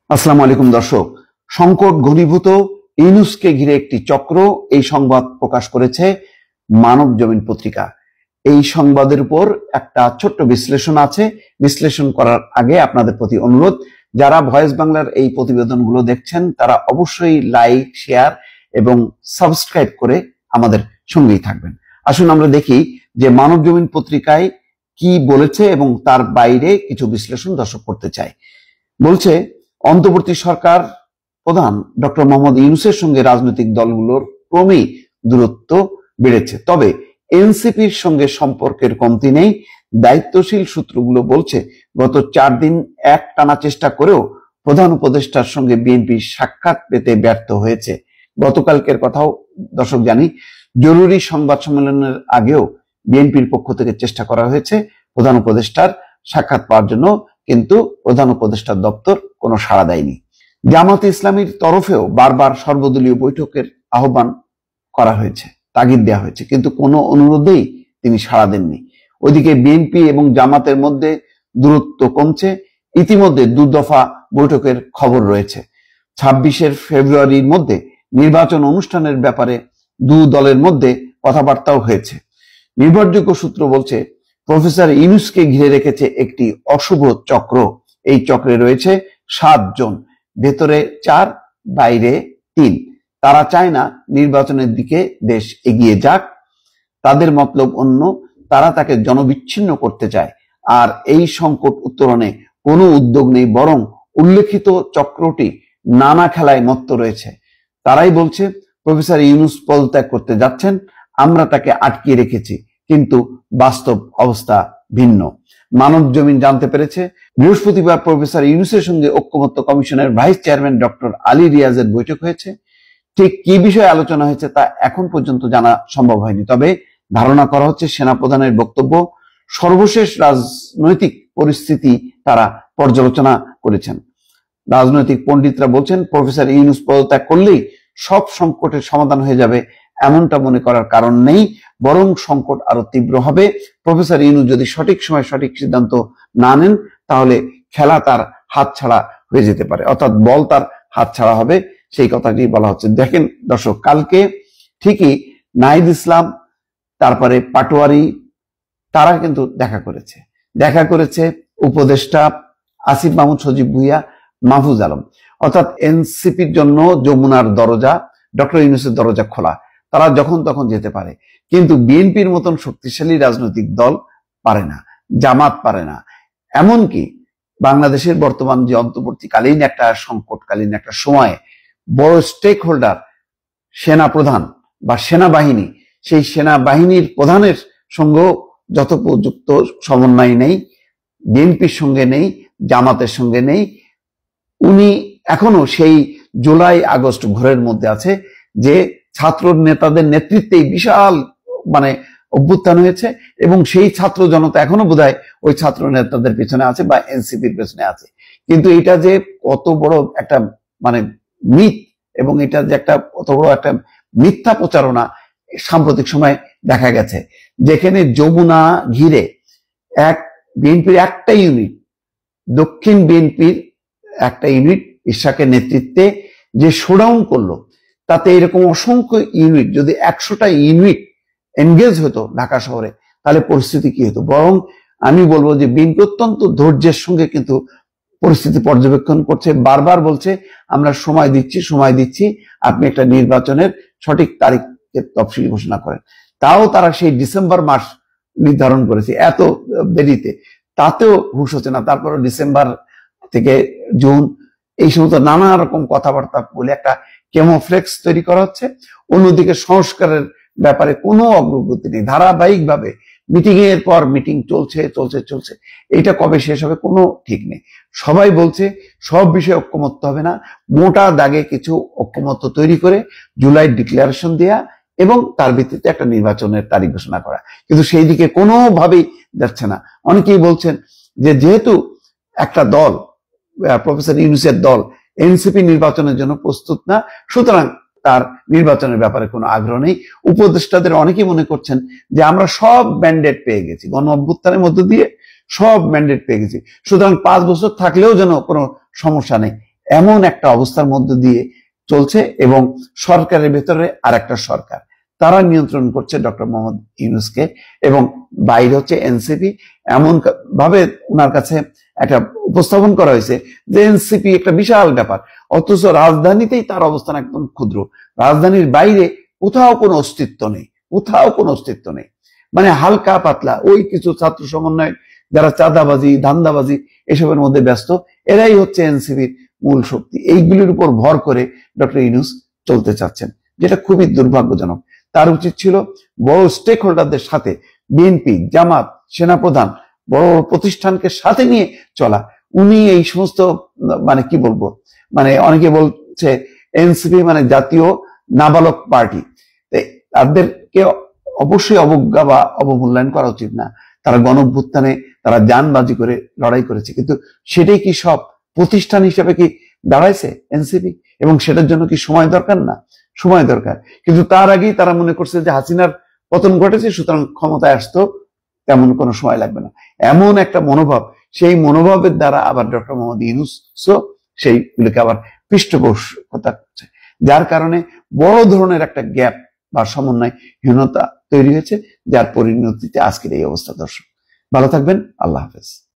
আসসালামু আলাইকুম দর্শক। সংকট ঘনীভূত ইউনূসকে ঘিরে একটি চক্র, এই সংবাদ প্রকাশ করেছে মানব জমিন পত্রিকা। এই সংবাদের উপর একটা ছোট্ট বিশ্লেষণ আছে। বিশ্লেষণ করার আগে আপনাদের প্রতি অনুরোধ, যারা ভয়েস বাংলার এই প্রতিবেদনগুলো দেখছেন তারা অবশ্যই লাইক, শেয়ার এবং সাবস্ক্রাইব করে আমাদের সঙ্গেই থাকবেন। আসুন আমরা দেখি যে মানব জমিন পত্রিকায় কি বলেছে এবং তার বাইরে কিছু বিশ্লেষণ দর্শক করতে চাই। বলছে, অন্তর্বর্তী সরকার প্রধান ডক্টর মোহাম্মদ ইউনূসের সঙ্গে রাজনৈতিক দলগুলোর ক্রমেই দূরত্ব বেড়েছে, তবে এনসিপির সঙ্গে সম্পর্কের কমতি নেই। দায়িত্বশীল সূত্রগুলো বলছে, গত 4 দিন একটানা চেষ্টা করেও প্রধান উপদেষ্টার সঙ্গে বিএনপি সাক্ষাৎ পেতে ব্যর্থ হয়েছে। গতকালকের কথাও দর্শক জানি, জরুরি সংবাদ সম্মেলনের আগেও বিএনপির পক্ষ থেকে চেষ্টা করা হয়েছে প্রধান উপদেষ্টার সাক্ষাৎ পাওয়ার জন্য, কিন্তু প্রধান উপদেষ্টার দপ্তর কোনো সাড়া দেয়নি। জামাতে ইসলামীর তরফেও বারবার সর্বদলীয় বৈঠকের আহ্বান করা হয়েছে, তাগিদ দেওয়া হয়েছে, কিন্তু কোনো অনুরোধেই তিনি সাড়া দেননি। ওইদিকে বিএনপি এবং জামাতের মধ্যে দূরত্ব কমছে। ইতিমধ্যে 2 দফা বৈঠকের খবর রয়েছে। 26 ফেব্রুয়ারির মধ্যে নির্বাচন অনুষ্ঠানের ব্যাপারে 2 দলের মধ্যে কথাবার্তাও হয়েছে। নির্ভরযোগ্য সূত্র বলছে, প্রফেসর ইউনূসকে ঘিরে রেখেছে একটি অশুভ চক্র। এই চক্রে রয়েছে 7 জন, ভেতরে 4, বাইরে 3। তারা চায় না নির্বাচনের দিকে দেশ এগিয়ে যাক, তাদের মতলব অন্য। তারা তাকে জনবিচ্ছিন্ন করতে চায়। আর এই সংকট উত্তরণে কোনো উদ্যোগ নেই, বরং উল্লেখিত চক্রটি নানা খেলায় মত্ত রয়েছে। তারাই বলছে, প্রফেসর ইউনূস পদত্যাগ করতে যাচ্ছেন, আমরা তাকে আটকিয়ে রেখেছি, কিন্তু বাস্তব অবস্থা ভিন্ন। মানব জমিন জানতে পেরেছে, বৃহস্পতিবার প্রফেসর ইউনূসের সঙ্গে ঐকমত্য কমিশনের ভাইস চেয়ারম্যান ডক্টর আলী রিয়াজের বৈঠক হয়েছে। ঠিক কি বিষয়ে আলোচনা হয়েছে তা এখন পর্যন্ত জানা সম্ভব হয়নি, তবে ধারণা করা হচ্ছে সেনাপ্রধানের বক্তব্য, সর্বশেষ রাজনৈতিক পরিস্থিতি তারা পর্যালোচনা করেছেন। রাজনৈতিক পণ্ডিতরা বলছেন, প্রফেসর ইউনূস পদত্যাগ করলেই সব সংকটের সমাধান হয়ে যাবে এমনটা মনে করার কারণ নেই, বরং সংকট আরো তীব্র হবে। প্রফেসর ইউনূস যদি সঠিক সময় সঠিক সিদ্ধান্ত না নেন, তাহলে খেলা তার হাতছাড়া হয়ে যেতে পারে, অর্থাৎ বল তার হাতছাড়া হবে, সেই কথাটি বলা হচ্ছে। দেখেন দর্শক, কালকে ঠিকই নাহিদ ইসলাম, তারপরে পাটোয়ারি, তারা কিন্তু দেখা করেছে উপদেষ্টা আসিফ মাহমুদ সজীব ভুঁইয়া, মাহফুজ আলম। অর্থাৎ এনসিপির জন্য যমুনার দরজা, ডক্টর ইউনূসের দরজা খোলা, তারা যখন তখন যেতে পারে। কিন্তু বিএনপির মতন শক্তিশালী রাজনৈতিক দল পারে না, জামাত পারে না। এমনকি বাংলাদেশের বর্তমান যে অন্তর্বর্তীকালীন একটা সংকটকালীন একটা সময়ে বড় স্টেক হোল্ডার সেনাপ্রধান বা সেনাবাহিনী, সেই সেনাবাহিনীর প্রধানের সঙ্গেও যথোপযুক্ত সমন্বয় নেই, বিএনপির সঙ্গে নেই, জামাতের সঙ্গে নেই। উনি এখনো সেই জুলাই আগস্ট ঘোরের মধ্যে আছে, যে ছাত্র নেতাদের নেতৃত্বেই বিশাল অভ্যুত্থান হয়েছে, এবং সেই ছাত্র জনতা এখনো বোধহয় ওই ছাত্র নেতাদের পেছনে আছে বা এনসিপির পেছনে আছে। কিন্তু এটা যে কত বড় একটা মিথ, এবং এটা যে একটা কত বড় একটা মিথ্যা প্রচারণা সাম্প্রতিক সময় দেখা গেছে, যেখানে যমুনা ঘিরে বিএনপির একটা ইউনিট, দক্ষিণ বিএনপির একটা ইউনিট ইশাকের নেতৃত্বে যে শোডাউন করলো, তাতে এরকম অসংখ্য ইউনিট, যদি 100টা ইউনিট এনগেজ হতো ঢাকা শহরে, তাহলে পরিস্থিতি কি হতো। বরং আমি বলবো যে বিএনপি অত্যন্ত ধৈর্যের সঙ্গে কিন্তু পরিস্থিতি পর্যবেক্ষণ করছে, বারবার বলছে আমরা সময় দিচ্ছি, আপনি একটা নির্বাচনের সঠিক তারিখের তফসিল ঘোষণা করেন। তাও তারা সেই ডিসেম্বর মাস নির্ধারণ করেছে, এত দেরিতে, তাতেও হুঁশ হচ্ছে না। তারপরে ডিসেম্বর থেকে জুন, এই সমস্ত নানা রকম কথাবার্তা বলে একটা কেমোফ্লেক্স তৈরি করা হচ্ছে। অন্যদিকে সংস্কারের ব্যাপারে কোনো অগ্রগতি নেই, ধারাবাহিকভাবে মিটিং এর পর মিটিং চলছে। এটা কবে শেষ হবে কোনো ঠিক নেই। সবাই বলছে সব বিষয়ে ঐক্যমত্য হবে না, মোটা দাগে কিছু ঐক্যমত্য তৈরি করে জুলাই ডিক্লারেশন দেয়া এবং তার ভিত্তিতে একটা নির্বাচনের তারিখ ঘোষণা করা, কিন্তু সেই দিকে কোনোভাবেই যাচ্ছে না। অনেকেই বলছেন যে যেহেতু একটা দল, প্রফেসর ইউনূসের দল, এনসিপি নির্বাচনের জন্য প্রস্তুত না, সুতরাং তার নির্বাচনের ব্যাপারে কোনো আগ্রহ নেই। উপদেষ্টাদের অনেকেই মনে করছেন যে আমরা সব ম্যান্ডেট পেয়ে গেছি, গণ অভ্যুত্থানের মধ্য দিয়ে সব ম্যান্ডেট পেয়ে গেছি, সুতরাং 5 বছর থাকলেও যেন কোনো সমস্যা নেই, এমন একটা অবস্থার মধ্যে দিয়ে চলছে এবং সরকারের ভেতরে আর একটা সরকার, তারা নিয়ন্ত্রণ করছে ডক্টর মোহাম্মদ ইউনূসকে এবং বাইরে হচ্ছে এনসিপি। এমন ভাবে ওনার কাছে একটা উপস্থাপন করা হয়েছে যে এনসিপি একটা বিশাল ব্যাপার, অথচ রাজধানীতেই তার অবস্থান একদম ক্ষুদ্র। রাজধানীর বাইরে কোথাও কোনো অস্তিত্ব নেই, কোথাও কোনো অস্তিত্ব নেই। মানে হালকা পাতলা ওই কিছু ছাত্র সমন্বয় যারা চাঁদাবাজি ধান্দাবাজি এসবের মধ্যে ব্যস্ত, এরাই হচ্ছে এনসিপির মূল শক্তি। এইগুলির উপর ভর করে ডক্টর ইউনূস চলতে চাচ্ছেন, যেটা খুবই দুর্ভাগ্যজনক। তার উচিত ছিল বড় স্টেক হোল্ডারদের সাথে, বিএনপি, জামাত, সেনাপ্রধান, বড় বড় প্রতিষ্ঠানকে সাথে নিয়ে চলা। উনি এই সমস্ত মানে কি বলবো, মানে অনেকে বলছে এনসিপি মানে জাতীয় নাবালক পার্টি, তাদেরকে অবশ্যই অবজ্ঞা বা অবমূল্যায়ন করা উচিত না। তারা গণঅভ্যুত্থানে তারা জানবাজি করে লড়াই করেছে, কিন্তু সেটাই কি সব প্রতিষ্ঠান হিসেবে কি দাঁড়াইছে এনসিপি? এবং সেটার জন্য কি সময় দরকার? না, সময় দরকার। কিন্তু তার আগেই তারা মনে করছে যে হাসিনার পতন ঘটেছে, সুতরাং ক্ষমতায় আসতো তেমন কোনো সময় লাগবে না, এমন একটা মনোভাব। সেই মনোভাবের দ্বারা আবার ডক্টর মোহাম্মদ ইউনূসও সেইগুলিকে আবার পৃষ্ঠপোষকতা করছে, যার কারণে বড় ধরনের একটা গ্যাপ বা সমন্বয়হীনতা তৈরি হয়েছে, যার পরিণতিতে আজকের এই অবস্থা। দর্শক ভালো থাকবেন, আল্লাহ হাফেজ।